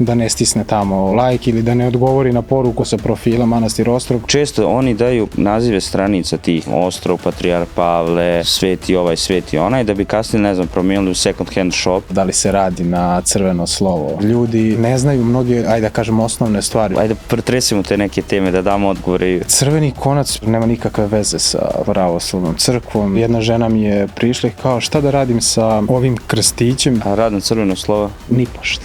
da ne stisne tamo like ili da ne odgovori na poruku sa profila Manastir Ostrog. Često oni daju nazive stranica tih, Ostrog, Patrijarh Pavle, Sveti ovaj, Sveti onaj, da bi kasnije, ne znam, promijenili u second hand shop. Da li se radi na crveno slovo? Ljudi ne znaju mnoge, ajde da kažem, osnovne stvari. Ajde pretresimo te neke teme da damo odgovore. Crveni konac nema nikakve veze sa pravoslavnom crkvom. Jedna žena mi je prišla i kao, šta da radim sa ovim krstićem? A rad na crveno slovo? Nipošto.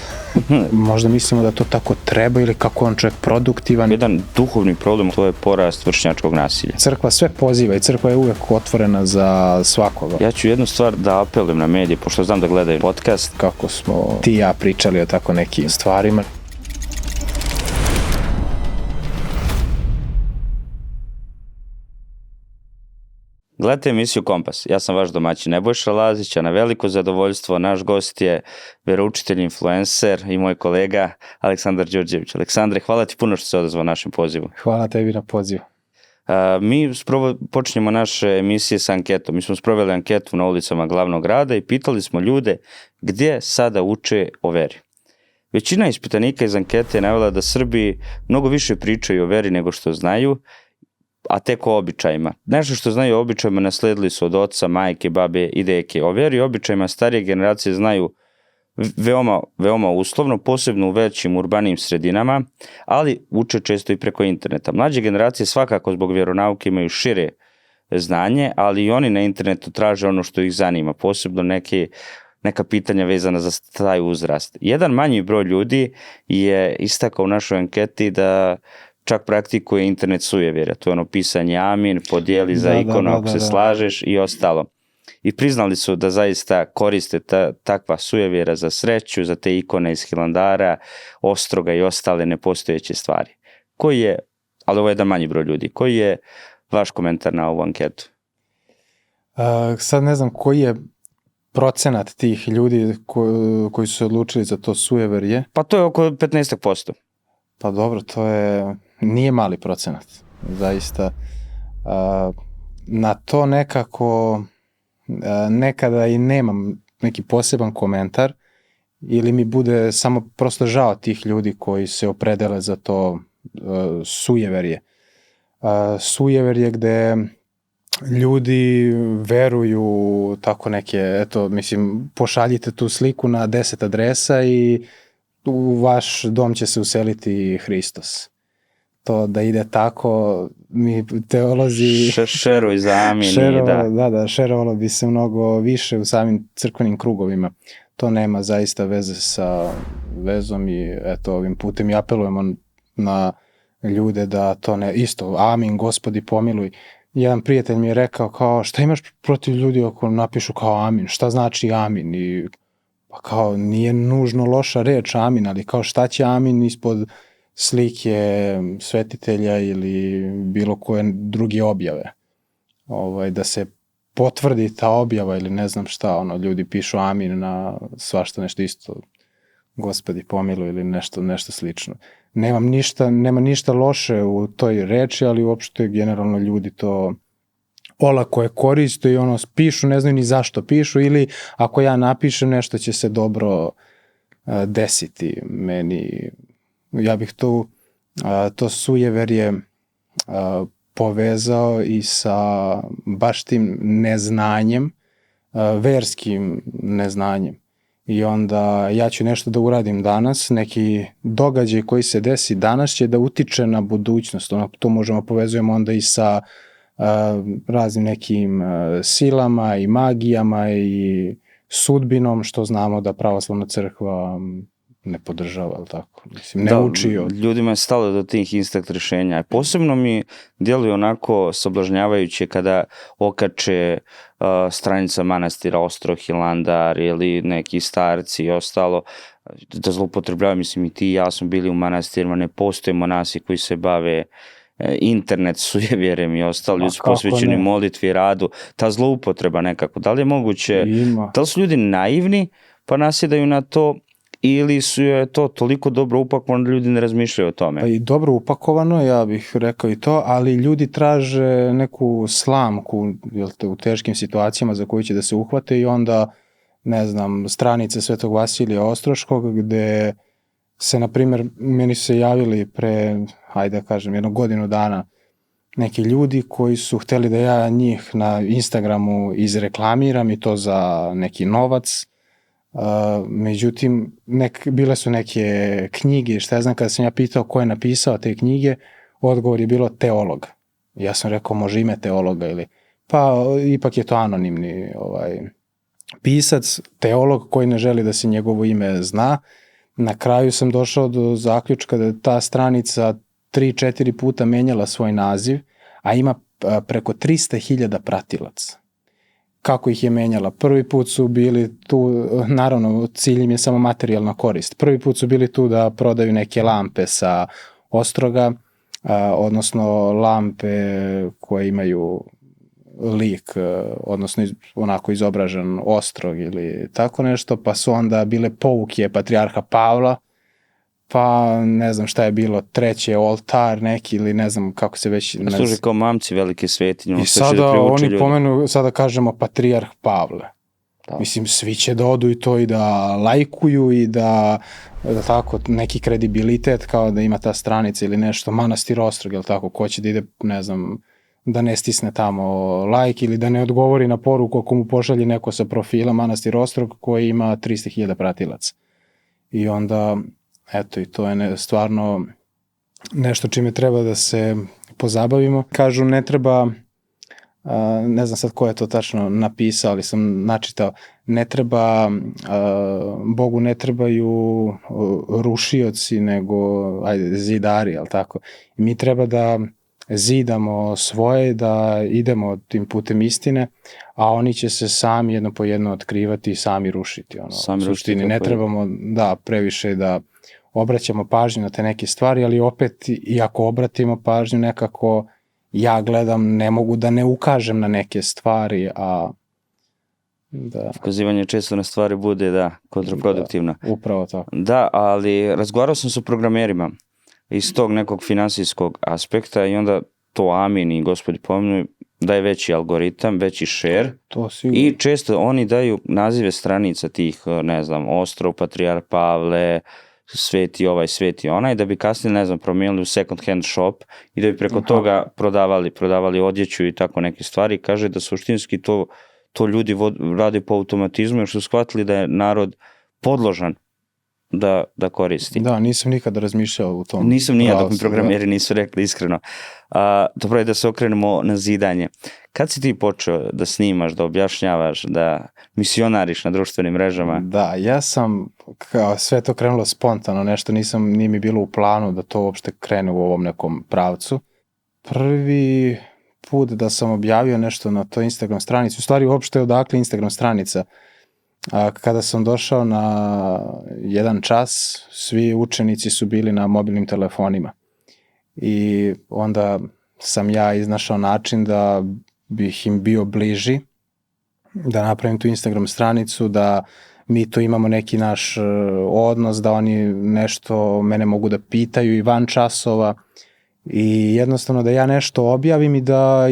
Možda mislimo da to tako treba ili kako on čovjek produktivan. Jedan duhovni problem, to je porast vršnjačkog nasilja. Crkva sve poziva i crkva je uvek otvorena za svakoga. Ja ću jednu stvar da apelujem na medije, pošto znam da gledaju podcast. Kako smo ti i ja pričali o tako nekim stvarima. Gledajte emisiju Kompas. Ja sam vaš domaćin Nebojša Lazić, a na veliko zadovoljstvo naš gost je veroučitelj, influencer i moj kolega Aleksandar Đorđević. Aleksandre, hvala ti puno što se odazvao našem pozivu. Hvala tebi na pozivu. Mi počinjemo naše emisije sa anketom. Mi smo sproveli anketu na ulicama glavnog grada i pitali smo ljude gdje sada uče o veri. Većina ispitanika iz ankete je navela da Srbi mnogo više pričaju o veri nego što znaju, a tek o običajima. Nešto što znaju o običajima nasledili su od oca, majke, babe i deke. O veri i običajima starije generacije znaju veoma uslovno, posebno u većim urbanim sredinama, ali uče često i preko interneta. Mlađe generacije svakako zbog vjeronauke imaju šire znanje, ali i oni na internetu traže ono što ih zanima, posebno neka pitanja vezana za taj uzrast. Jedan manji broj ljudi je istakao u našoj anketi da čak praktikuje internet sujevjerja. To je ono pisanje amin, podijeli za ikonu ako se slažeš i ostalo. I priznali su da zaista koriste takva sujevjera za sreću, za te ikone iz Hilandara, Ostroga i ostale nepostojeće stvari. Ali ovo je jedan manji broj ljudi, koji je vaš komentar na ovu anketu? Sad ne znam koji je procenat tih ljudi koji su se odlučili za to sujeverje. Pa to je oko 15%. Pa dobro, nije mali procenat, zaista. Na to nekako nekada i nemam neki poseban komentar ili mi bude samo prosto žao tih ljudi koji se opredele za to sujeverje. Sujeverje gde ljudi veruju tako neke, pošaljite tu sliku na 10 adresa i u vaš dom će se useliti Hristos. To da ide tako, mi teolozi... Šeruj za amin. Šerovalo bi se mnogo više u samim crkvenim krugovima. To nema zaista veze sa vezom i ovim putem i apelujemo na ljude da to ne... Isto, amin, Gospodi pomiluj. Jedan prijatelj mi je rekao kao, šta imaš protiv ljudi ako napišu kao amin? Šta znači amin? I pa kao, nije nužno loša reč amin, ali kao šta će amin ispod slike svetitelja ili bilo koje druge objave. Da se potvrdi ta objava ili ne znam šta, ljudi pišu amin na svašta nešto isto, Gospodi pomiluj ili nešto slično. Nema ništa loše u toj reči, ali uopšte generalno ljudi to olako je koriste i pišu, ne znaju ni zašto pišu ili ako ja napišem nešto će se dobro desiti meni. Ja bih to sujeverje povezao i sa baš tim neznanjem, verskim neznanjem. I onda ja ću nešto da uradim danas, neki događaj koji se desi danas će da utiče na budućnost. To možemo povezujemo onda i sa raznim nekim silama i magijama i sudbinom, što znamo da pravoslavna crkva ne podržava, ali tako? Ne uči od... Ljudima je stalo do tih instant rješenja. Posebno mi djeluje onako sablažnjavajuće kada okače stranica manastira Ostrog, Hilandar ili neki starci i ostalo, da zloupotrebljavaju, i ti i ja smo bili u manastirima, ne postoje monasi koji se bave internet sujevjerem i ostalo, ljudi su posvećeni molitvi, radu, ta zloupotreba nekako, da li je moguće, da li su ljudi naivni pa nasjedaju na to, ili su je to toliko dobro upakovano da ljudi ne razmišljaju o tome? Pa i dobro upakovano, ja bih rekao i to, ali ljudi traže neku slamku u teškim situacijama za koju će da se uhvate i onda, ne znam, stranice Svetog Vasilija Ostroškog gde se, na primjer, meni su se javili pre, hajde da kažem, 1 godinu dana neki ljudi koji su hteli da ja njih na Instagramu izreklamiram i to za neki novac. Međutim, bile su neke knjige, šta ja znam, kada sam ja pitao ko je napisao te knjige, odgovor je bilo teolog. Ja sam rekao, može ime teologa ili... Pa, ipak je to anonimni pisac, teolog koji ne želi da se njegovo ime zna. Na kraju sam došao do zaključka da je ta stranica 3-4 puta menjala svoj naziv, a ima preko 300.000 pratilaca. Kako ih je menjala? Prvi put su bili tu, naravno cilj im je samo materijalna korist. Prvi put su bili tu da prodaju neke lampe sa Ostroga, odnosno lampe koje imaju lik, odnosno onako izobražen ostrog ili tako nešto, pa su onda bile pouke patrijarha Pavla, pa ne znam šta je bilo, treće oltar neki ili ne znam kako se već... Služi kao mamci velike svetinje. I sada oni pomenu, sada kažemo patrijarh Pavle. Da. Mislim, svi će da odu i to i da lajkuju i da tako neki kredibilitet kao da ima ta stranica ili nešto, manastir Ostrog, ili tako, ko će da ide, ne znam, da ne stisne tamo like ili da ne odgovori na poruku ako mu pošalje neko sa profila manastir Ostrog koji ima 300.000 pratilaca. I onda, eto, i to je stvarno nešto čime treba da se pozabavimo. Kažu, ne treba, ne znam sad ko je to tačno napisao, ali sam načitao, ne treba, Bogu ne trebaju rušioci, nego zidari, ali tako. I mi treba da zidamo svoje, da idemo tim putem istine, a oni će se sami jedno po jedno otkrivati i sami rušiti. Sami suštini, ne trebamo previše da obraćamo pažnju na te neke stvari, ali opet, i ako obratimo pažnju, nekako ja gledam, ne mogu da ne ukažem na neke stvari, a da... Ukazivanje često na stvari bude, kontraproduktivno. Da, upravo tako. Da, ali razgovarao sam sa programerima iz tog nekog finansijskog aspekta i onda to Amin i Gospodi pomenu daje veći algoritam, veći share i često oni daju nazive stranica tih, ne znam, Ostrov, Patrijarh Pavle, sveti ovaj, sveti onaj, da bi kasnije, ne znam, promijenili u second hand shop i da bi preko toga prodavali odjeću i tako neke stvari. Kaže da suštinski to ljudi radi po automatizmu jer su shvatili da je narod podložan da koristi. Da, nisam nikada razmišljao u tom. Nisam nijad, dok mi programeri nisu rekli iskreno. Dobro je da se okrenemo na zidanje. Kad si ti počeo da snimaš, da objašnjavaš, da misionariš na društvenim mrežama? Da, ja sam, kao sve to krenulo spontano, nešto nije mi bilo u planu da to uopšte krene u ovom nekom pravcu. Prvi put da sam objavio nešto na toj Instagram stranici, u stvari uopšte odakle Instagram stranica, kada sam došao na jedan čas, svi učenici su bili na mobilnim telefonima i onda sam ja iznašao način da bih im bio bliži, da napravim tu Instagram stranicu, da mi tu imamo neki naš odnos, da oni nešto mene mogu da pitaju i van časova i jednostavno da ja nešto objavim i da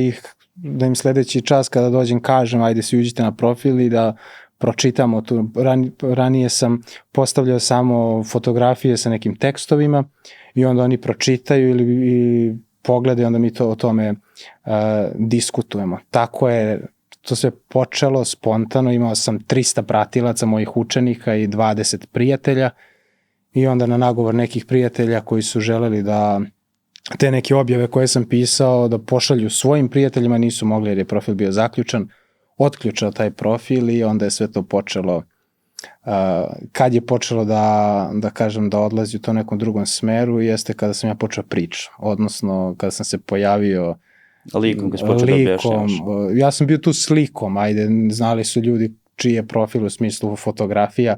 im sledeći čas kada dođem kažem ajde svi uđite na profil i da pročitamo tu. Ranije sam postavljao samo fotografije sa nekim tekstovima i onda oni pročitaju ili pogledaju, onda mi o tome diskutujemo. Tako je to sve počelo spontano, imao sam 300 pratilaca mojih učenika i 20 prijatelja i onda na nagovor nekih prijatelja koji su želeli da te neke objave koje sam pisao da pošalju svojim prijateljima, nisu mogli jer je profil bio zaključan, otključao taj profil i onda je sve to počelo, kad je počelo da kažem da odlazi u to nekom drugom smeru, jeste kada sam ja počeo priču, odnosno kada sam se pojavio likom, kada počeo da objašnjavaš. Ja sam bio tu slikom, ajde, znali su ljudi čiji je profil u smislu fotografija,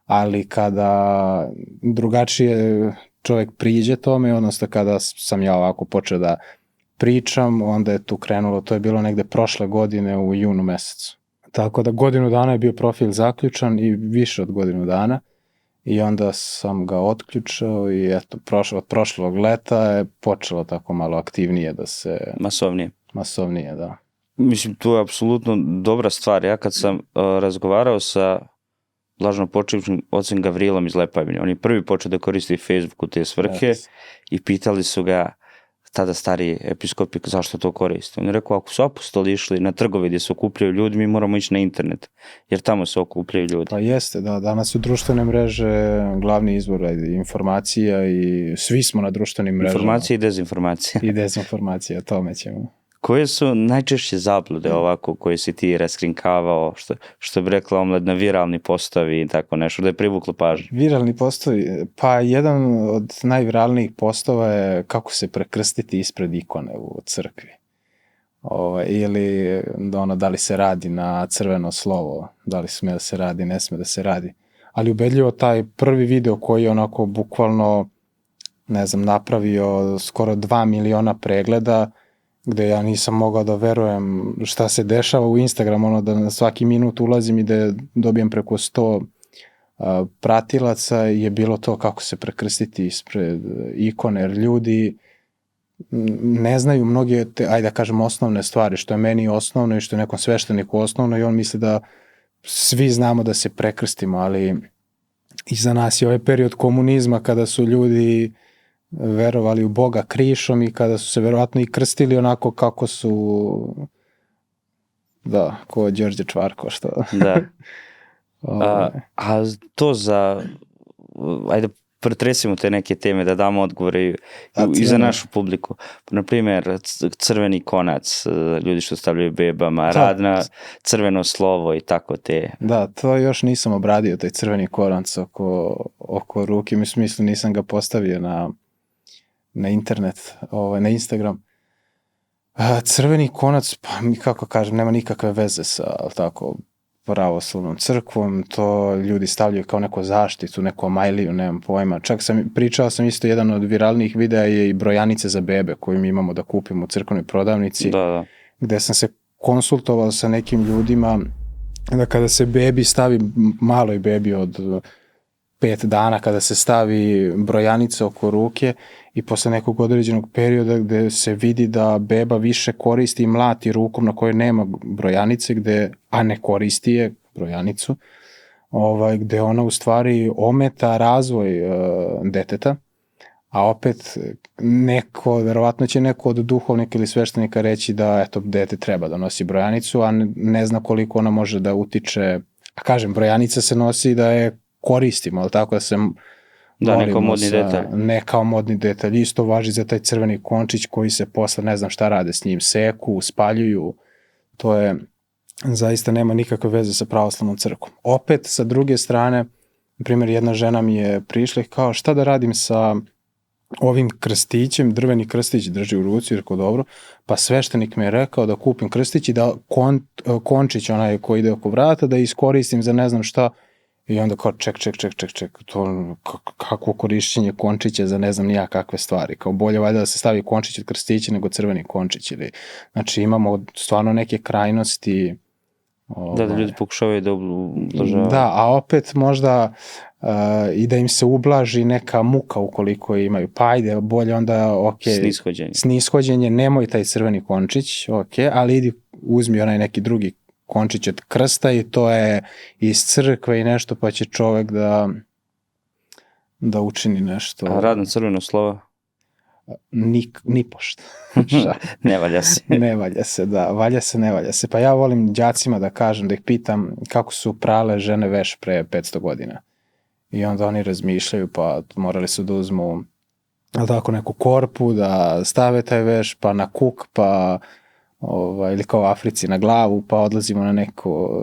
ali kada drugačije čovjek priđe tome, odnosno kada sam ja ovako počeo da pričam, onda je tu krenulo, to je bilo negde prošle godine u junu mesecu. Tako da godinu dana je bio profil zaključan i više od godinu dana i onda sam ga otključao i eto, od prošlog leta je počelo tako malo aktivnije da se... Masovnije, da. Mislim, to je apsolutno dobra stvar. Ja kad sam razgovarao sa lažno počivšim ocem Gavrilom iz Lepajmine. On je prvi počeo da koristi Facebook u te svrhe i pitali su ga tada stari episkopi zašto to koristi. On je rekao, ako su apostoli išli na trgove gdje se okupljaju ljudi, mi moramo ići na internet, jer tamo se okupljaju ljudi. Pa jeste, da. Danas su društvene mreže glavni izvor informacija i svi smo na društvenim mrežama. Informacija i dezinformacija. I dezinformacija, tome ćemo. Koje su najčešće zablude ovako koje si ti raskrinkavao, što bi rekla omladna, viralni postovi i tako nešto, da je privuklo pažnju? Viralni postovi, pa jedan od najviralnijih postova je kako se prekrstiti ispred ikone u crkvi. Ili da li se radi na crveno slovo, da li sme da se radi, ne sme da se radi. Ali ubedljivo taj prvi video koji je onako bukvalno, ne znam, napravio skoro 2 miliona pregleda, gde ja nisam mogao da verujem šta se dešava u Instagram, da na svaki minut ulazim i da dobijem preko 100 pratilaca, je bilo to kako se prekrstiti ispred ikone, jer ljudi ne znaju mnoge, ajde da kažem, osnovne stvari, što je meni osnovno i što je nekom svešteniku osnovno, i on misli da svi znamo da se prekrstimo, ali iza nas je ovaj period komunizma kada su ljudi verovali u Boga krišom i kada su se verovatno i krstili onako kako su, da, ko Đorđe Čvarko, što. Da. A to ajde pretresimo te neke teme da damo odgovore i za našu publiku. Naprimjer, crveni konac, ljudi što stavljaju bebama, rad na crveno slovo i tako te. Da, to još nisam obradio, taj crveni konac oko ruke, u smislu nisam ga postavio na internet, na Instagram. Crveni konac, pa kako kažem, nema nikakve veze sa pravoslavnom crkvom, to ljudi stavljaju kao neku zaštitu, neku majliju, nemam pojma. Čak pričao sam isto, jedan od viralnih videa je i brojanice za bebe koju mi imamo da kupimo u crkvenoj prodavnici, gde sam se konsultovao sa nekim ljudima da kada se bebi stavi, maloj bebi od 5 dana, kada se stavi brojanica oko ruke i posle nekog određenog perioda gde se vidi da beba više koristi i mlati rukom na kojoj nema brojanice, a ne koristi je brojanicu, gde ona u stvari ometa razvoj deteta, a opet verovatno će neko od duhovnika ili sveštenika reći da eto, dete treba da nosi brojanicu, a ne zna koliko ona može da utiče, a kažem, brojanica se nosi da je koristimo, ali tako da se ne kao modni detalj. Isto važi za taj crveni končić koji se posle ne znam šta rade s njim, seku, spaljuju, to je zaista nema nikakve veze sa pravoslavnom crkvom. Opet, sa druge strane, na primjer, jedna žena mi je prišla i kao šta da radim sa ovim krstićem, drveni krstić drži u ruci, rekao dobro, pa sveštenik mi je rekao da kupim krstić i da končić onaj koji ide oko vrata, da iskoristim za ne znam šta. I onda kao ček, to kakvo korišćenje končića za ne znam nija kakve stvari, kao bolje valjda da se stavi končić od krstića nego crveni končić, znači imamo stvarno neke krajnosti. Da ljudi pokušavaju da ublažavaju. Da, a opet možda i da im se ublaži neka muka ukoliko imaju, pa ajde, bolje onda, snishođenje, nemoj taj crveni končić, ali idi uzmi onaj neki drugi končić od krsta i to je iz crkve i nešto, pa će čovek da učini nešto. A rad na crveno slovo? Ni pošto. Ne valja se. Ne valja se, da. Valja se, ne valja se. Pa ja volim đacima da kažem, da ih pitam kako su prale žene veš pre 500 godina. I onda oni razmišljaju, pa morali su da uzmu neku korpu, da stave taj veš, pa na kuk, pa ili kao u Africi na glavu, pa odlazimo na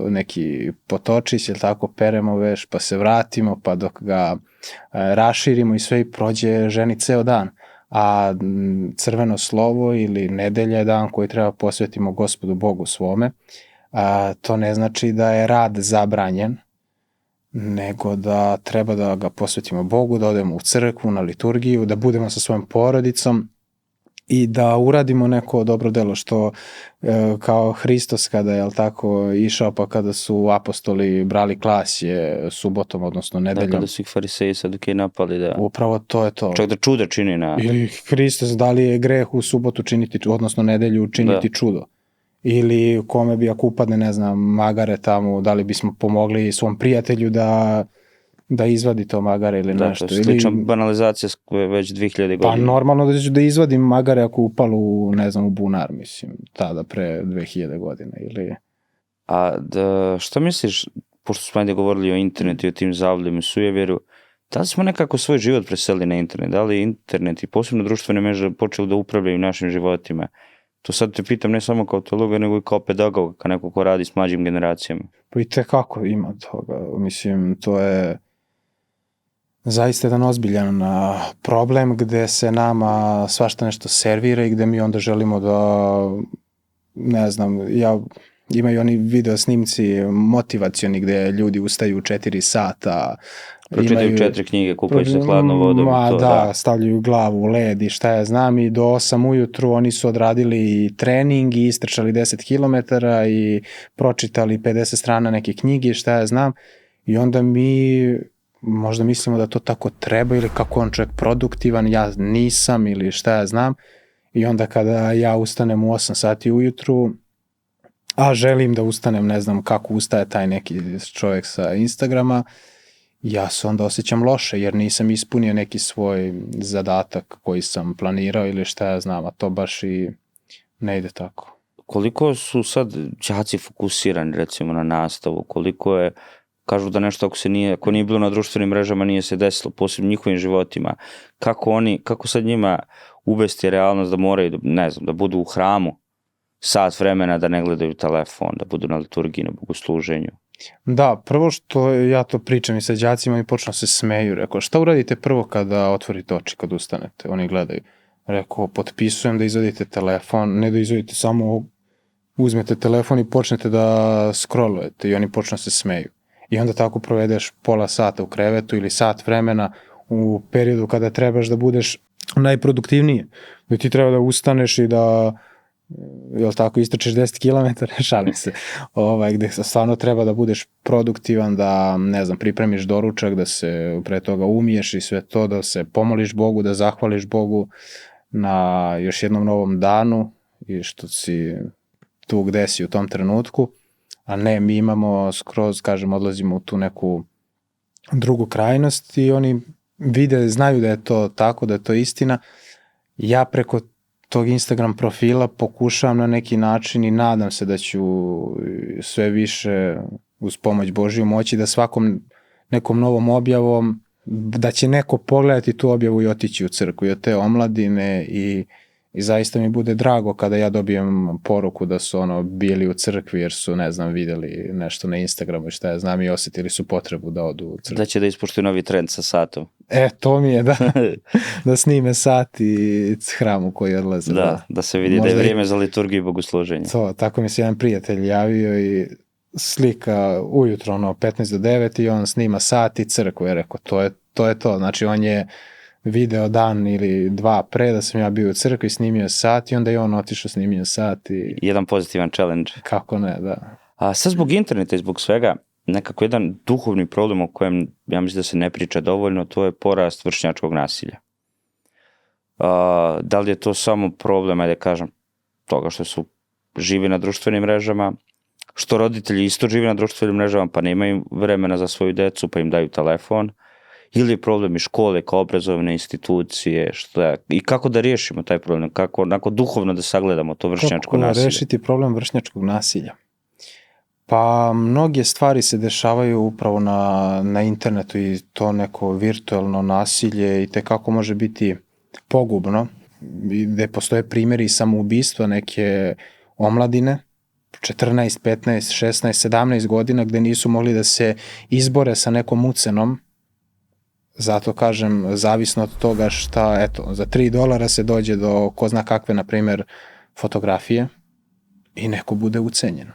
neki potočić, ili tako, peremo veš, pa se vratimo, pa dok ga raširimo i sve i prođe ženi ceo dan. A crveno slovo ili nedelja je dan koji treba posvetimo Gospodu Bogu svome. To ne znači da je rad zabranjen, nego da treba da ga posvetimo Bogu, da odemo u crkvu, na liturgiju, da budemo sa svojom porodicom i da uradimo neko dobro delo, što kao Hristos kada je išao, pa kada su apostoli brali klasje subotom, odnosno nedeljom. Da, kada su ih fariseji Sadukeji napali, da. Upravo to je to. Čak da čuda čini na... Ili Hristos, da li je greh u subotu činiti, odnosno nedelju činiti čudo. ili kome bi ako upadne, ne znam, magare tamo, da li bismo pomogli svom prijatelju da izvadi to magare ili Da, nešto. to je slična banalizacija već 2000 godina. Pa normalno da ću da izvadim magare ako upalu, ne znam, u bunar, mislim, tada pre 2000 godina ili... A šta misliš, pošto smo ajde govorili o internetu i o tim zavljama i sujevjeru, da li smo nekako svoj život preselili na internet? Da li internet i posebno društvene mreže počeli da upravljaju našim životima? To sad te pitam ne samo kao teologa, nego i kao pedagoga, kao neko ko radi s mlađim generacijama. Pa i tekako ima toga. Mislim, to je zaista jedan ozbiljan problem gde se nama svašta nešto servira i gde mi onda želimo da, ne znam, imaju oni video snimci motivacioni gde ljudi ustaju u 4 sata, pročitaju 4 knjige, kupaju se hladnom vodom. Stavljaju glavu u led i šta ja znam, i do 8 ujutru oni su odradili trening i istrčali 10 km i pročitali 50 strana neke knjige i šta ja znam, i onda mi možda mislimo da to tako treba ili kako on čovjek produktivan, ja nisam ili šta ja znam, i onda kada ja ustanem u 8 sati ujutru, a želim da ustanem, ne znam kako ustaje taj neki čovjek sa Instagrama, ja se onda osjećam loše jer nisam ispunio neki svoj zadatak koji sam planirao ili šta ja znam, a to baš i ne ide tako. Koliko su sad đaci fokusirani recimo na nastavu, koliko je, kažu da nešto ako nije bilo na društvenim mrežama nije se desilo, posebno njihovim životima, kako sad njima uvesti realnost da moraju, ne znam, da budu u hramu sat vremena, da ne gledaju telefon, da budu na liturgiji, na bogosluženju? Da, prvo što ja to pričam i sa đacima i počnu se smeju, rekao, šta uradite prvo kada otvorite oči, kad ustanete, oni gledaju, rekao, potpisujem da izvadite telefon, ne da izvadite, samo uzmete telefon i počnete da scrollujete i oni počnu se smeju. I onda tako provedeš pola sata u krevetu ili sat vremena u periodu kada trebaš da budeš najproduktivniji, da ti treba da ustaneš i da jel tako, istrčeš 10 km, šalim se, gde stvarno treba da budeš produktivan, da, ne znam, pripremiš doručak, da se pre toga umiješ i sve to, da se pomoliš Bogu, da zahvališ Bogu na još jednom novom danu i što si tu gde si u tom trenutku, a ne, mi imamo skroz, kažem, odlazimo u tu neku drugu krajnost i oni vide, znaju da je to tako, da je to istina. Ja preko tog Instagram profila pokušavam na neki način i nadam se da ću sve više uz pomoć Božju moći da svakom nekom novom objavom, da će neko pogledati tu objavu i otići u crkvu i od te omladine i zaista mi bude drago kada ja dobijem poruku da su bili u crkvi jer su, ne znam, videli nešto na Instagramu i šta ja znam i osjetili su potrebu da odu u crkvu. Da će da ispoštuju novi trend sa satom. To mi je da snime sat i hramu koji odlaze. Da se vidi možda da je vrijeme za liturgiju i bogosluženje. Tako mi se jedan prijatelj javio i slika ujutro 15 do 9 i on snima sat i crkvu. Ja rekao, to je to. Znači on je video dan ili dva pre da sam ja bio u crkvi, snimio sat i onda je on otišao, snimio sat. Jedan pozitivan challenge. Kako ne, da. A sad zbog interneta i zbog svega, nekako jedan duhovni problem o kojem ja mislim da se ne priča dovoljno, to je porast vršnjačkog nasilja. Da li je to samo problem, ajde kažem, toga što su živi na društvenim mrežama, što roditelji isto živi na društvenim mrežama pa nemaju vremena za svoju decu pa im daju telefon, ili je problem i škole kao obrazovne institucije, i kako da riješimo taj problem, kako onako duhovno da sagledamo to vršnjačko nasilje? Kako rešiti problem vršnjačkog nasilja? Pa mnoge stvari se dešavaju upravo na internetu i to neko virtualno nasilje i tekako može biti pogubno, gde postoje primjeri samoubistva neke omladine, 14, 15, 16, 17 godina gde nisu mogli da se izbore sa nekom ucenom. Zato kažem, zavisno od toga šta, za $3 se dođe do ko zna kakve, na primjer, fotografije i neko bude ucenjeno.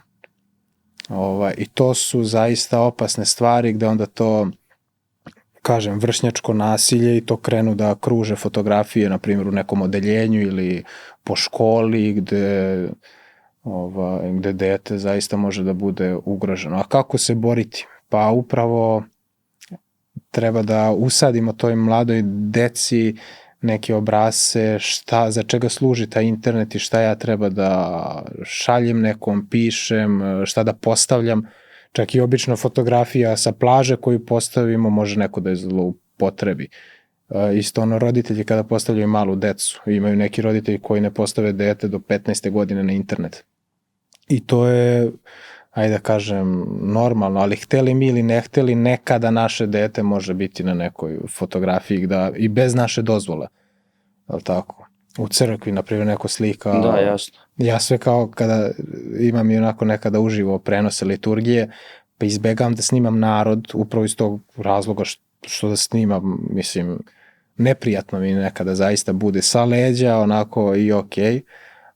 I to su zaista opasne stvari gde onda to, kažem, vršnjačko nasilje i to krenu da kruže fotografije, na primjer, u nekom odeljenju ili po školi gde dete zaista može da bude ugroženo. A kako se boriti? Pa upravo treba da usadimo toj mladoj deci neke obrasce, za čega služi taj internet i šta ja treba da šaljem nekom, pišem, šta da postavljam. Čak i obično fotografija sa plaže koju postavimo može neko da je zloupotrebi. Isto roditelji kada postavljaju malu decu. Imaju neki roditelji koji ne postave dete do 15. godine na internet. I to je, ajde da kažem, normalno, ali hteli mi ili ne hteli, nekada naše dete može biti na nekoj fotografiji i bez naše dozvole. Ali tako? U crkvi, na primjer, neko slika. Da, jasno. Ja sve kao kada imam i onako nekada uživo prenose liturgije, pa izbegavam da snimam narod, upravo iz tog razloga što da snimam, mislim, neprijatno mi nekada zaista bude sa leđa, onako i okej,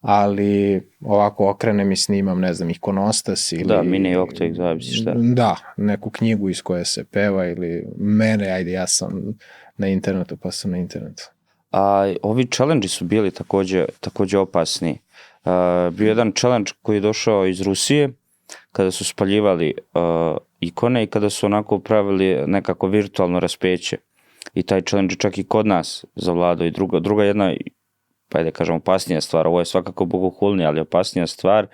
ali ovako okrenem i snimam, ne znam, ikonostas ili... Da, mini oktek, zavisi šta. Da, neku knjigu iz koje se peva ili mene, ajde, ja sam na internetu, pa sam na internetu. A ovi challenge su bili takođe opasni. Bio jedan challenge koji je došao iz Rusije, kada su spaljivali ikone i kada su onako pravili nekako virtualno raspeće. I taj challenge čak i kod nas zavladao. I druga jedna, pa je da kažem, opasnija stvar, ovo je svakako bogohulnija, ali opasnija stvar,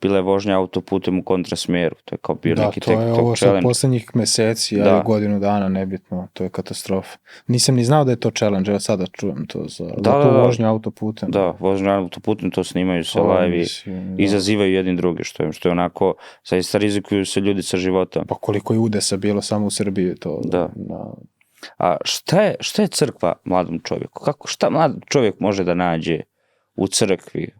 bila je vožnja autoputem u kontrasmeru. To je kao bio neki TikTok challenge. Da, to je ovo što poslednjih meseci, ali godinu dana, nebitno, to je katastrofa. Nisam ni znao da je to challenge, evo sada čujem to za tu vožnju autoputem. Da, vožnju autoputem, to snimaju se live i izazivaju jedni drugi, što je onako, zaista rizikuju se ljudi sa života. Pa koliko je udesa bilo samo u Srbiji to. Da. A šta je crkva mladom čovjeku? Šta mlad čovjek može da nađe u crkvi?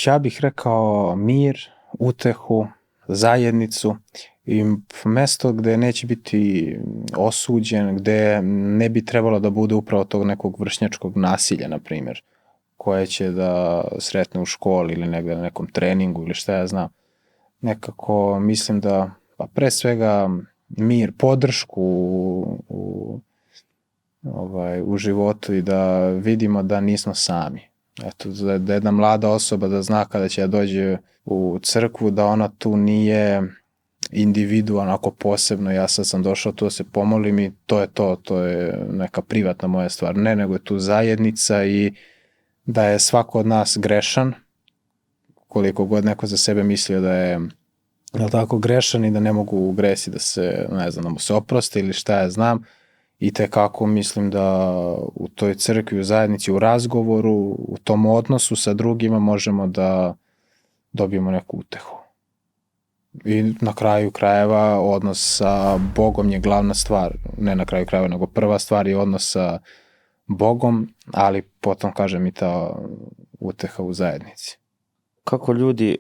Ja bih rekao mir, utehu, zajednicu i mesto gde neće biti osuđen, gde ne bi trebalo da bude upravo tog nekog vršnjačkog nasilja, na primjer, koje će da sretne u školi ili negde na nekom treningu ili šta ja znam. Nekako mislim da, pa pre svega, mir, podršku u životu i da vidimo da nismo sami. Eto, da jedna mlada osoba da zna kada će da dođe u crkvu, da ona tu nije individu onako posebno, ja sad sam došao tu da se pomolim i to je neka privatna moja stvar. Ne, nego je tu zajednica i da je svako od nas grešan, koliko god neko za sebe mislio da je tako grešan i da ne mogu gresi da se, ne znam, da mu se oproste ili šta ja znam. I tekako mislim da u toj crkvi, u zajednici, u razgovoru, u tom odnosu sa drugima možemo da dobijemo neku utehu. I na kraju krajeva odnos sa Bogom je glavna stvar. Ne na kraju krajeva, nego prva stvar je odnos sa Bogom, ali potom, kažem, i ta uteha u zajednici. Kako ljudi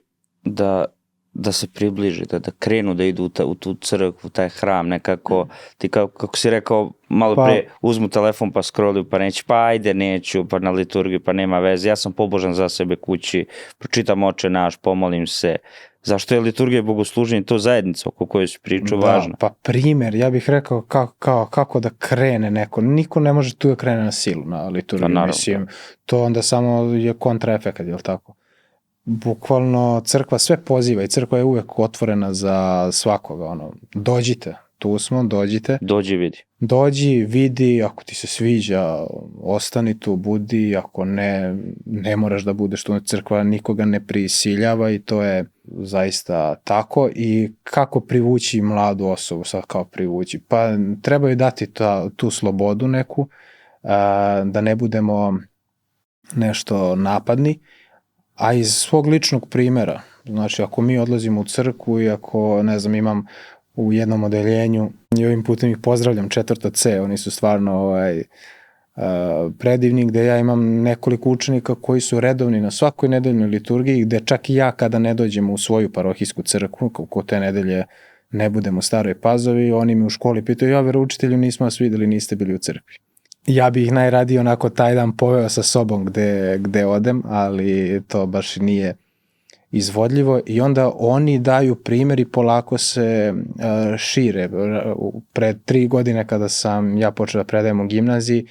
da se približi, da krenu da idu u tu crkvu, taj hram, nekako, ti kako si rekao malo pre, uzmu telefon pa scrolluju, pa neću, pa ajde neću, pa na liturgiju, pa nema veze, ja sam pobožan za sebe kući, pročitam Oče naš, pomolim se. Zašto je liturgija i bogosluženje to zajednica oko koje se priča važno? Pa primer, ja bih rekao kako da krene neko, niko ne može tu da krene na silu na liturgiju, mislim, to onda samo je kontraefekat, je li tako? Bukvalno crkva sve poziva i crkva je uvek otvorena za svakoga, dođite, tu smo, dođite. Dođi, vidi, ako ti se sviđa, ostani tu, budi, ako ne moraš da budeš tu, crkva nikoga ne prisiljava i to je zaista tako. I kako privući mladu osobu, sad kao privući? Pa trebaju dati tu slobodu neku, da ne budemo nešto napadni, a iz svog ličnog primjera, znači ako mi odlazimo u crkvu i ako, ne znam, imam u jednom odeljenju i ovim putem ih pozdravljam, 4C, oni su stvarno predivni, gde ja imam nekoliko učenika koji su redovni na svakoj nedeljnoj liturgiji, gde čak i ja kada ne dođem u svoju parohijsku crkvu, kako te nedelje ne budem u Staroj Pazovi, oni mi u školi pitaju, ja veroučitelju nismo vas videli, niste bili u crkvi. Ja bih ih najradije onako taj dan poveo sa sobom gde odem, ali to baš nije izvodljivo i onda oni daju primjer i polako se šire. Pre 3 godine kada sam ja počeo da predajem u gimnaziji,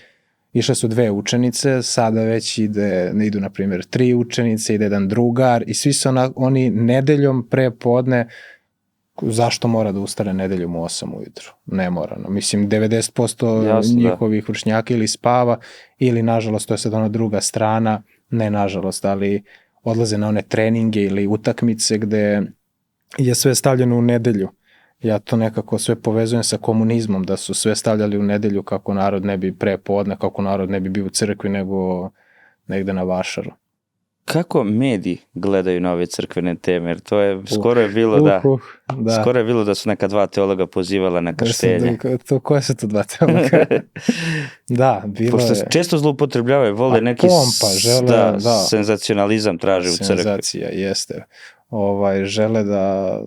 išle su 2 učenice, sada već idu na primjer 3 učenice, ide jedan drugar i svi su oni nedeljom pre podne zašto mora da ustane nedeljom u 8 ujutru? Ne mora. No. Mislim, 90% Jasno, njihovih vršnjaka ili spava, ili, nažalost, to je sad ona druga strana, ne nažalost, ali odlaze na one treninge ili utakmice gde je sve stavljeno u nedelju. Ja to nekako sve povezujem sa komunizmom, da su sve stavljali u nedelju kako narod ne bi pre podne, kako narod ne bi bio u crkvi, nego negde na vašaru. Kako mediji gledaju na ove crkvene teme? Jer to je, skoro je bilo da. Skoro je bilo da su neka 2 teologa pozivala na krštenje. Koje su to 2 teologa? Da, bilo Pošto je. često zloupotrebljavaju, vole neki pompa, žele, senzacionalizam traže u crkvi. Senzacija, jeste. Žele da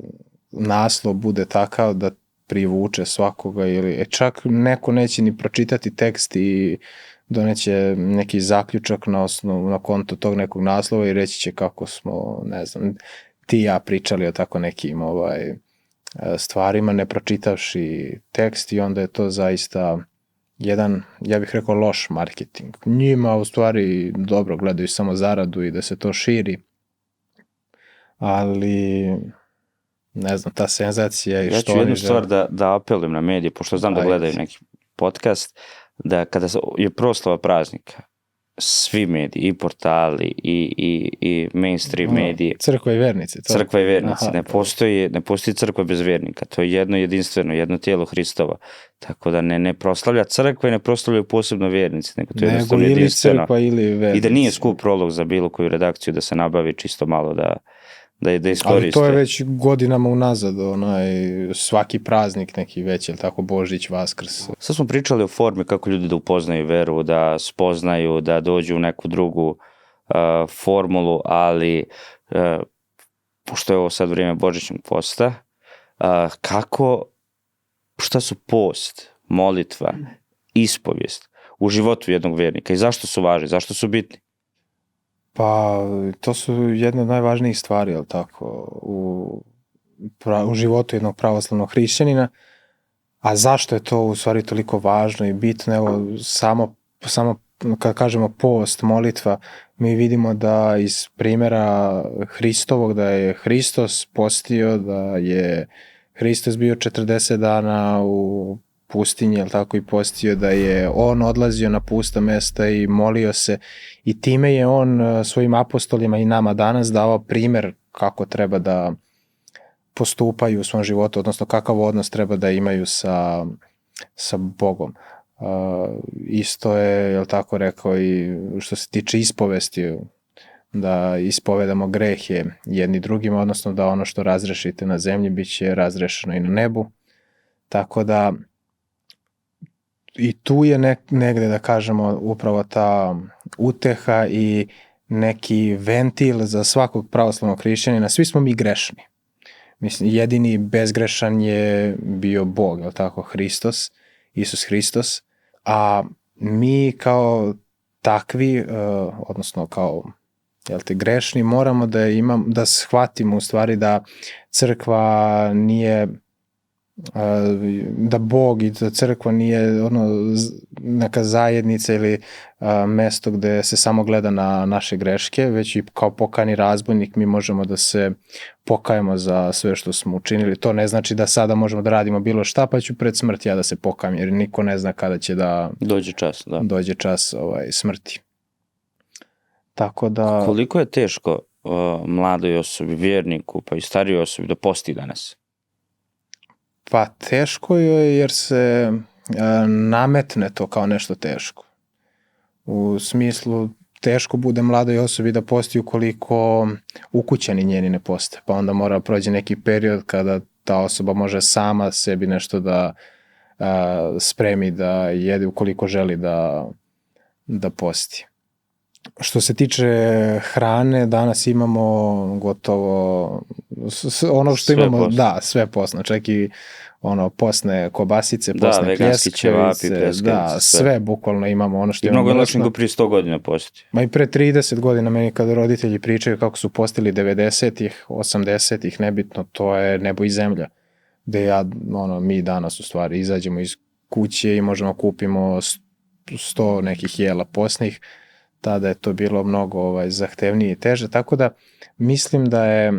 naslov bude takav da privuče svakoga, ili čak neko neće ni pročitati tekst i doneće neki zaključak na konto tog nekog naslova i reći će kako smo, ne znam, ti i ja pričali o tako nekim stvarima, ne pročitavši tekst, i onda je to zaista jedan, ja bih rekao, loš marketing. Njima u stvari dobro gledaju samo zaradu i da se to širi, ali ne znam, ta senzacija i što oni žele. Ja ću jednu stvar da apelujem na medije, pošto znam da gledaju neki podcast, da kada je proslava praznika, svi mediji, i portali, i mainstream mediji, crkva i vernici. Crkva i vernici, ne postoji crkva bez vernika, to je jedno jedinstveno, jedno tijelo Hristova, tako da ne proslavlja crkva i ne proslavljaju posebno vernici, nego to je jednostavno jedinstveno. Crkva ili vernici. I da nije skup prolog za bilo koju redakciju da se nabavi čisto malo da iskoriste. Ali to je već godinama unazad, svaki praznik neki već, ili tako, Božić, Vaskrs. Sad smo pričali o formi kako ljudi da upoznaju veru, da spoznaju, da dođu u neku drugu formulu, ali pošto je ovo sad vrijeme Božićnog posta, šta su post, molitva, ispovijest u životu jednog vernika i zašto su važni, zašto su bitni? Pa, to su jedne od najvažnijih stvari, jel tako, u životu jednog pravoslavnog hrišćanina. A zašto je to u stvari toliko važno i bitno? Evo, samo kad kažemo post, molitva, mi vidimo da iz primjera Hristovog, da je Hristos postio, da je Hristos bio 40 dana u pustinji, jel tako, i postio, da je on odlazio na pusta mesta i molio se, i time je on svojim apostolima i nama danas dao primjer kako treba da postupaju u svom životu, odnosno kakav odnos treba da imaju sa Bogom. Isto je, jel tako, rekao i što se tiče ispovesti, da ispovedamo grehe jedni drugima, odnosno da ono što razrešite na zemlji bit će razrešeno i na nebu. Tako da i tu je negde, da kažemo, upravo ta uteha i neki ventil za svakog pravoslavnog hrišćanina. Svi smo mi grešni. Mislim, jedini bezgrešan je bio Bog, je li tako, Hristos, Isus Hristos, a mi kao takvi, odnosno kao, jel te, grešni, moramo da shvatimo u stvari da crkva nije, da Bog i da crkva nije neka zajednica ili mesto gde se samo gleda na naše greške, već i kao pokajani razbojnik mi možemo da se pokajemo za sve što smo učinili. To ne znači da sada možemo da radimo bilo šta, pa ću pred smrt ja da se pokajem, jer niko ne zna kada će da dođe čas smrti. Tako da... Koliko je teško mladoj osobi, vjerniku, pa i starijoj osobi da posti danas? Pa teško je jer se nametne to kao nešto teško. U smislu, teško bude mladoj osobi da posti ukoliko ukućani njeni ne poste. Pa onda mora prođe neki period kada ta osoba može sama sebi nešto da spremi, da jede ukoliko želi da posti. Što se tiče hrane, danas imamo gotovo ono što imamo, postno. Da, sve postno, čak i postne kobasice, postne pljeskavice, sve bukvalno imamo ono što imamo. I mnogo je lakše nego prije 100 godina postiti. Ma i pre 30 godina meni kada roditelji pričaju kako su postili 90-ih, 80-ih, nebitno, to je nebo i zemlja. Gde mi danas u stvari izađemo iz kuće i možemo kupimo 100 nekih jela postnih. Tada je to bilo mnogo zahtevnije i teže, tako da mislim da je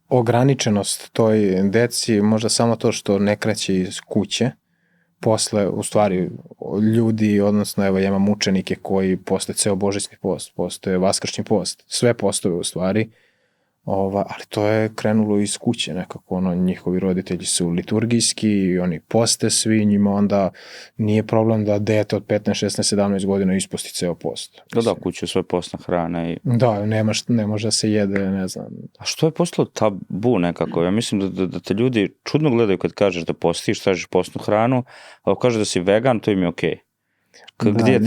ograničenost toj deci, možda samo to što ne kreće iz kuće, posle, u stvari, ljudi, odnosno, evo, ja imam učenike koji posle ceo božićni post, postoje vaskršnji post, sve postove u stvari, ali to je krenulo iz kuće nekako, njihovi roditelji su liturgijski i oni poste svi, njima onda nije problem da dete od 15, 16, 17 godina isposti ceo post. Da, kuće sve postna hrana i... Da, ne može da se jede, ne znam. A što je postalo tabu nekako? Ja mislim da te ljudi čudno gledaju kad kažeš da postiš, tražiš postnu hranu, a ako kažeš da si vegan, to im je okej. Gdje je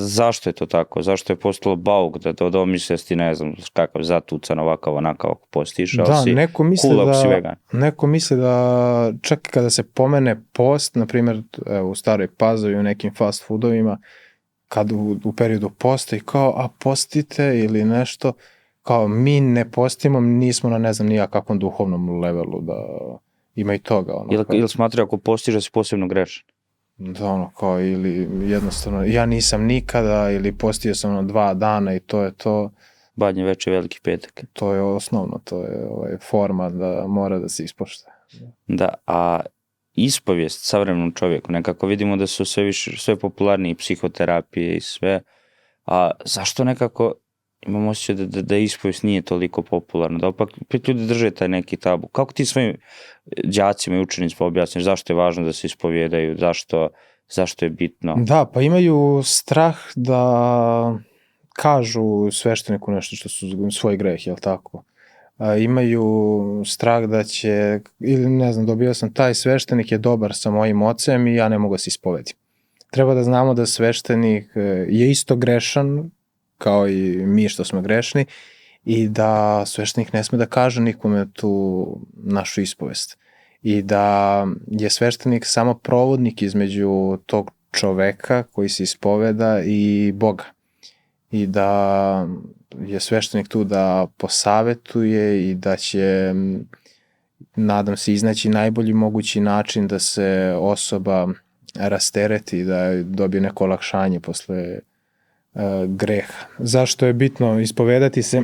zašto je to tako? Zašto je postalo bauk da misli da si ti ne znam kakav zatucan ovakav onakav ako postiš, ali si cool ako si vegan. Neko misli da čak kada se pomene post, na primjer u Staroj Pazovi u nekim fast foodovima, kad u periodu posta i kao, a postite ili nešto, kao mi ne postimo, nismo na ne znam nija kakvom duhovnom levelu da ima i toga. Ili smatraju ako postiš da si posebno grešan? Da, kao, ili jednostavno, ja nisam nikada, ili postio sam 2 dana i to je to. Badnje večer, veliki petak. To je osnovno, to je forma da mora da se ispoštuje. Da, a ispovijest savremenom čovjeku, nekako vidimo da su sve popularnije psihoterapije i sve, a zašto nekako imam osjećaj da ispovijest nije toliko popularna, da opak ljudi drže taj neki tabu. Kako ti svojim đacima i učenicima objasniš zašto je važno da se ispovijedaju, zašto je bitno? Da, pa imaju strah da kažu svešteniku nešto što su svoj greh, jel tako? Imaju strah da će, ili ne znam, dobio sam taj sveštenik je dobar sa mojim ocem i ja ne mogu da se ispovedim. Treba da znamo da sveštenik je isto grešan, kao i mi što smo grešni, i da sveštenik ne sme da kaže nikome tu našu ispovest. I da je sveštenik samo provodnik između tog čoveka koji se ispoveda i Boga. I da je sveštenik tu da posavetuje i da će, nadam se, iznaći najbolji mogući način da se osoba rastereti, da dobije neko olakšanje posle greha. Zašto je bitno ispovedati se?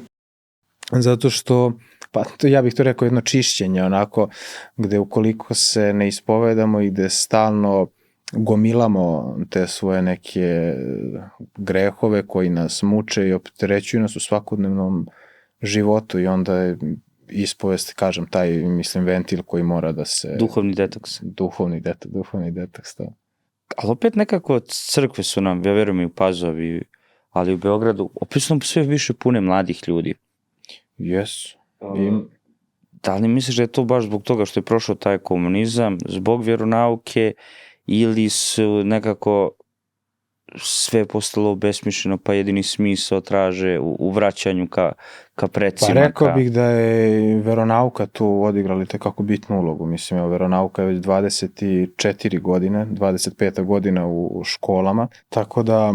Zato što, pa ja bih to rekao, jedno čišćenje, onako, gde ukoliko se ne ispovedamo i gde stalno gomilamo te svoje neke grehove koji nas muče i opterećuju nas u svakodnevnom životu, i onda je ispovest, kažem, taj, mislim, ventil koji mora da se... Duhovni detoks. Duhovni detoks, to. Ali opet nekako crkve su nam, ja verujem i u Pazovi, ali u Beogradu, opet su nam sve više pune mladih ljudi. Jesu. Da li misliš da je to baš zbog toga što je prošao taj komunizam, zbog vjeronauke, ili su nekako sve postalo obesmišljeno, pa jedini smisao traže u vraćanju ka precima? Pa rekao bih da je veronauka tu odigrala tekako bitnu ulogu. Mislim, veronauka je već 24 godine, 25. godina u školama, tako da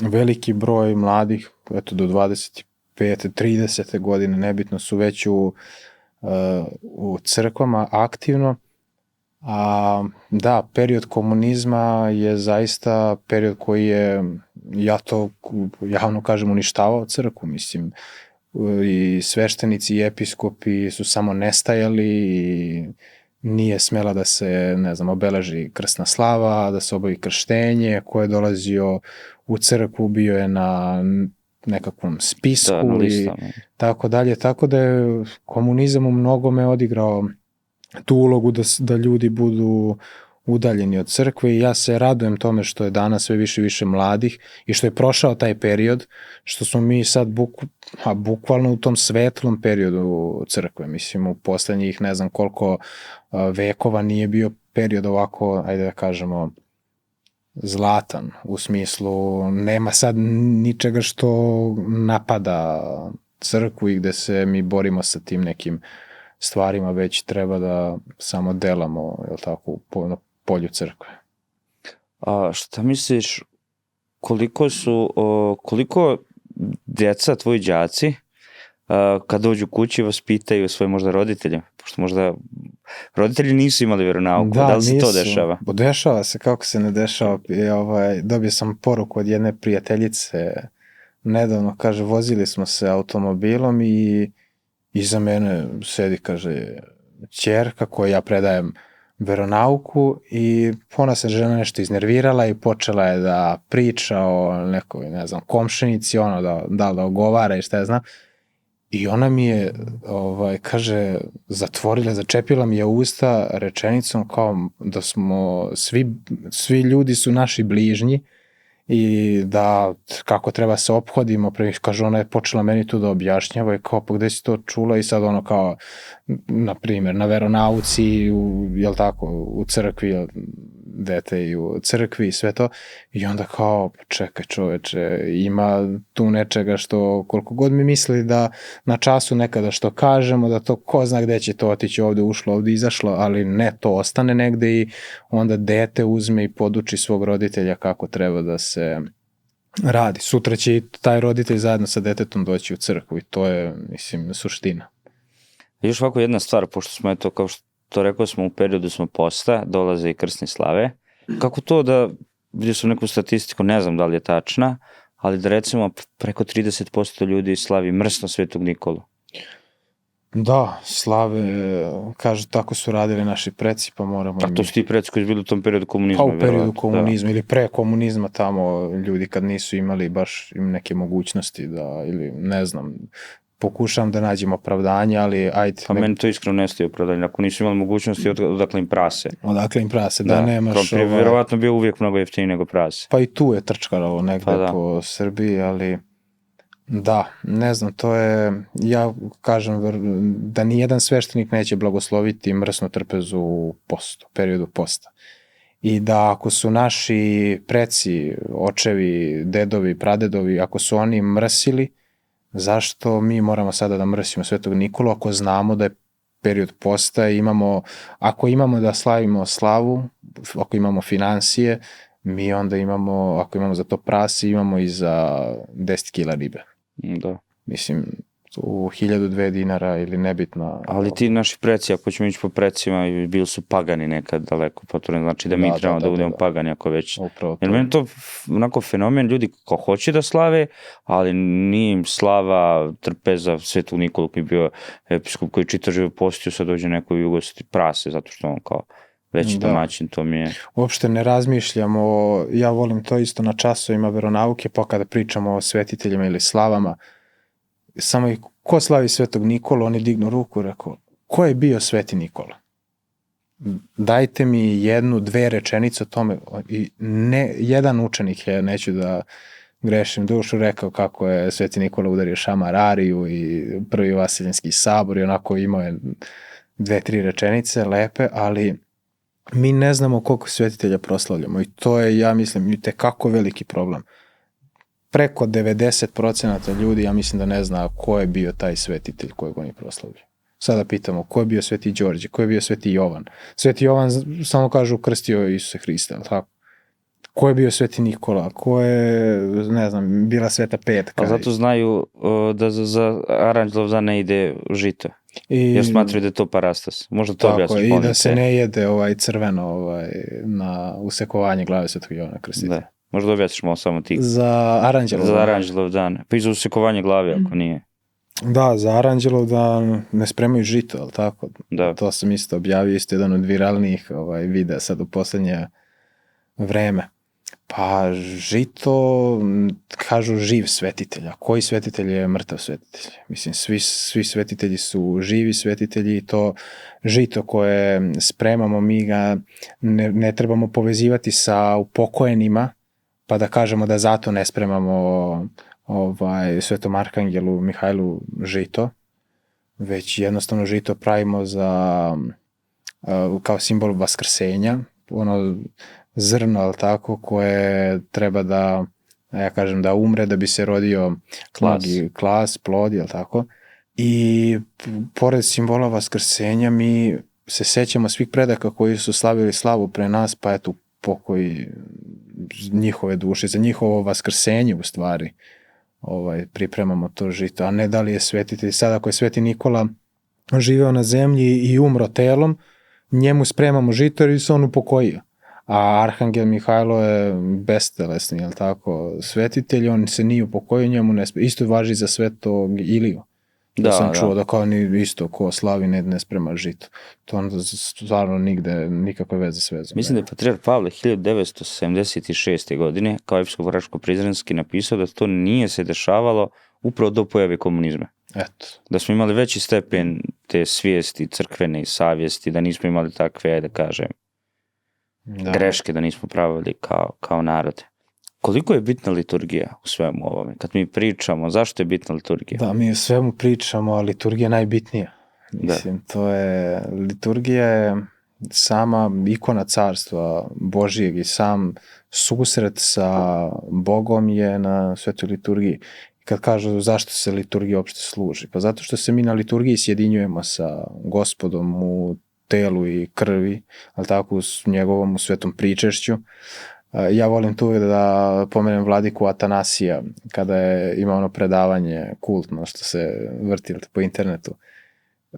veliki broj mladih, eto do 25. 30. godine, nebitno, su već u crkvama aktivno. A da, period komunizma je zaista period koji je, ja to javno kažem, uništavao crkvu, mislim, i sveštenici i episkopi su samo nestajali i nije smela da se, ne znam, obeleži krsna slava, da se obavi krštenje, ko je dolazio u crkvu bio je na nekakvom spisku i tako dalje, tako da je komunizam u mnogome odigrao tu ulogu da ljudi budu udaljeni od crkve, i ja se radujem tome što je danas sve više i više mladih i što je prošao taj period, što smo mi sad bukvalno u tom svetlom periodu crkve. Mislim, u poslednjih ne znam koliko vekova nije bio period ovako, ajde da kažemo, zlatan, u smislu nema sad ničega što napada crkvu i gde se mi borimo sa tim nekim stvarima, već treba da samo delamo, jel tako, na polju crkve. A šta misliš, koliko djeca, tvoji đaci, kad dođu kući vas pitaju svoje možda roditelje, pošto možda roditelji nisu imali vjeronauku, da li se to dešava? Dešava se, kako se ne dešava. Dobio sam poruku od jedne prijateljice nedavno, kaže, vozili smo se automobilom i iza mene sedi, kaže, ćerka koju ja predajem veronauku i ona se žena nešto iznervirala i počela je da priča o nekoj, ne znam, komšinici, ono, da ogovara i šta ja znam. I ona mi je, kaže, začepila mi je usta rečenicom kao da smo, svi ljudi su naši bližnji i da kako treba se ophodimo, kaže, ona je počela meni tu da objašnjava i kao, pa gde si to čula i sad ono kao, na primjer, na veronauci, jel tako, u crkvi, dete i u crkvi i sve to, i onda kao, čekaj čoveče, ima tu nečega što, koliko god mi misli da na času nekada što kažemo, da to ko zna gde će to otići, ovde ušlo, ovde izašlo, ali ne, to ostane negde i onda dete uzme i poduči svog roditelja kako treba da se radi. Sutra će i taj roditelj zajedno sa detetom doći u crkvu i to je, mislim, suština. Još ovako jedna stvar, pošto smo, eto, kao što rekao smo, u periodu smo posta, dolaze i krsne slave. Kako to da, vidio sam neku statistiku, ne znam da li je tačna, ali da recimo preko 30% ljudi slavi mrsno Svetog Nikolu? Da, slave, kažu, tako su radili naši preci, pa moramo... A to su ti preci koji su bili u tom periodu komunizma? Pa u periodu komunizma ili pre komunizma, tamo ljudi kad nisu imali baš neke mogućnosti da, ili ne znam, pokušam da nađem opravdanje, ali ajde... Pa meni to iskreno nestaje opravdanje, ako nisu imali mogućnosti, odakle im prase? Odakle im prase, da nemaš... Vjerovatno bio uvijek mnogo jeftiniji nego prase. Pa i tu je trčkalo negde po Srbiji, ali... Da, ne znam, to je, ja kažem da nijedan sveštenik neće blagosloviti mrsnu trpezu u postu, periodu posta. I da ako su naši preci, očevi, dedovi, pradedovi, ako su oni mrsili, zašto mi moramo sada da mrsimo Svetog Nikolu ako znamo da je period posta i ako imamo da slavimo slavu, ako imamo finansije, mi onda imamo, ako imamo za to prase, imamo i za 10 kila ribe. Da. Mislim, u 1002 dinara ili nebitno. Ali ti naši preci, ako ćemo ići po precima, bili su pagani nekad daleko, pa to ne znači da mi trebamo da budemo pagani ako već. Jer meni to onako fenomen, ljudi ko hoće da slave, ali nije im slava, trpeza Svetog Nikolu koji je bio episkop koji čita živo postio, sad dođe neko i ugostiti prase, zato što on kao veći domaćin, to mi je... Uopšte ne razmišljam ja volim to isto na časovima veronauke, pa kada pričamo o svetiteljima ili slavama, samo i ko slavi Svetog Nikolu, oni dignu ruku i rekao, ko je bio Sveti Nikola? Dajte mi jednu, dve rečenice o tome. I ne, jedan učenik je, neću da grešim dušu, rekao kako je Sveti Nikola udario šamar Ariju i prvi Vasiljanski sabor i onako imao je 2-3 rečenice lepe, ali mi ne znamo koliko svetitelja proslavljamo i to je, ja mislim, i tekako veliki problem. Preko 90% ljudi, ja mislim da ne zna ko je bio taj svetitelj kojeg oni proslavljaju. Sada pitamo, ko je bio Sveti Đorđe, ko je bio Sveti Jovan? Sveti Jovan, samo kažu, krstio Isuse Hrista, ali tako? Ko je bio Sveti Nikola, ko je, ne znam, bila Sveta Petka? A zato znaju da za Aranđelov dan ne ide žito. Jer smatraju da je to parastas. Možda to objasniš. Tako, i da se ne jede crveno na usekovanje glave Svetog Jovana Krstitelja. Da. Možda objasniš malo samo ti. Za Aranđelov dan. Pa i za usekovanje glave, ako nije. Da, za Aranđelov dan ne spremaju žito, ali tako? Da. To sam isto objavio, isto jedan od viralnijih videa sad u poslednje vreme. Pa žito, kažu živ svetitelj, a koji svetitelj je mrtav svetitelj? Mislim, svi svetitelji su živi svetitelji i to žito koje spremamo, mi ga ne trebamo povezivati sa upokojenima, pa da kažemo da zato ne spremamo Svetom Arhangelu Mihajlu žito, već jednostavno žito pravimo kao simbol vaskrsenja, ono zrno, ali tako, koje treba da, ja kažem, da umre da bi se rodio klas, plod, jel tako? I pored simbola vaskrsenja mi se sećamo svih predaka koji su slavili slavu pre nas, pa eto pokoj njihove duše, za njihovo vaskrsenje u stvari pripremamo to žito, a ne da li je svetitelj. Sad ako je Sveti Nikola živeo na zemlji i umro telom, njemu spremamo žito jer se on upokojio. A Arhangel Mihajlo je bestelesni, jel tako, svetitelj, on se nije upokojio, njemu ne spremamo. Isto važi za Svetog Iliju. Da sam čuo da kao ni isto ko slavi ne sprema žito. To onda stvarno nigde nikakve veze s vezom. Mislim da je patrijarh Pavle 1976. godine kao episkop Oraško-Prizrenski napisao da to nije se dešavalo upravo do pojave komunizma. Eto. Da smo imali veći stepen te svijesti crkvene i savjesti, da nismo imali takve, da kažem, greške, da nismo pravili kao narod. Koliko je bitna liturgija u svemu ovome? Kad mi pričamo, zašto je bitna liturgija? Da, mi u svemu pričamo, a liturgija je najbitnija. Mislim, liturgija je sama ikona carstva Božijeg i sam susret sa Bogom je na svetoj liturgiji. Kad kažu zašto se liturgija uopšte služi? Pa zato što se mi na liturgiji sjedinjujemo sa Gospodom u telu i krvi, ali tako u njegovom u svetom pričešću. Ja volim tu da pomenem vladiku Atanasija, kada je imao ono predavanje kultno što se vrti po internetu,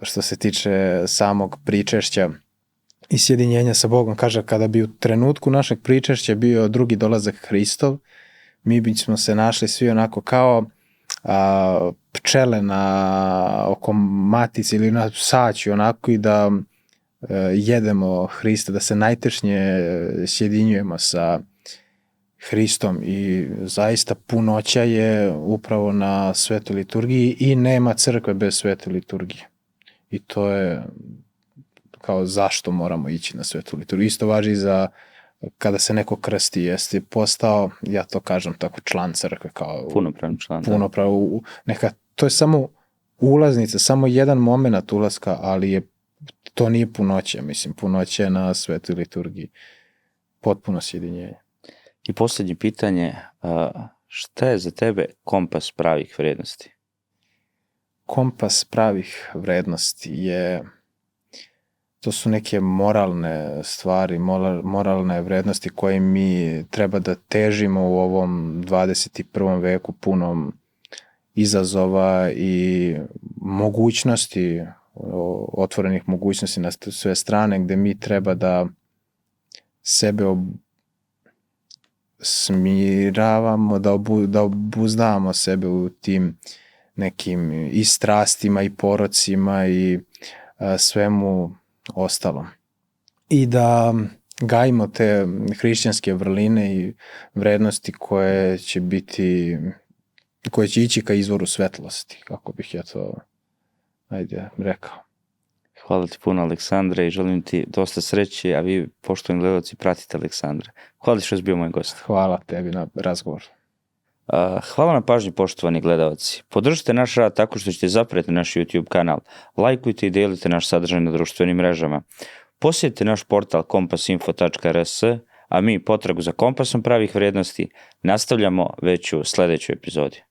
što se tiče samog pričešća i sjedinjenja sa Bogom. Kaže, kada bi u trenutku našeg pričešća bio drugi dolazak Hristov, mi bismo se našli svi onako kao pčele oko matice ili na saću onako i da jedemo Hrista, da se najtešnje sjedinjujemo sa Hristom i zaista punoća je upravo na svetoj liturgiji i nema crkve bez svete liturgije. I to je kao zašto moramo ići na svetu liturgiju. Isto važi za kada se neko krsti, jeste postao, ja to kažem tako, član crkve. Kao punopravni član. To je samo ulaznica, samo jedan moment ulaska, ali to nije punoća, mislim, punoća je na svetoj liturgiji. Potpuno sjedinjenje. I posljednje pitanje, šta je za tebe kompas pravih vrednosti? Kompas pravih vrednosti to su neke moralne stvari, moralne vrednosti koje mi treba da težimo u ovom 21. veku punom izazova i mogućnosti, otvorenih mogućnosti na sve strane, gde mi treba da sebe smiravamo, da obuzdavamo sebe u tim nekim i strastima i porocima i svemu ostalom. I da gajimo te hrišćanske vrline i vrednosti koje će ići ka izvoru svetlosti, kako bih ja to rekao. Hvala ti puno, Aleksandre, i želim ti dosta sreće, a vi, poštovani gledalci, pratite Aleksandra. Hvala ti što si bio moj gost. Hvala tebi na razgovor. Hvala na pažnji, poštovani gledalci. Podržite naš rad tako što ćete zapreti naš YouTube kanal, lajkujte i delite naš sadržaj na društvenim mrežama. Posjetite naš portal kompasinfo.rs, a mi potragu za kompasom pravih vrednosti nastavljamo već u sljedećoj epizodi.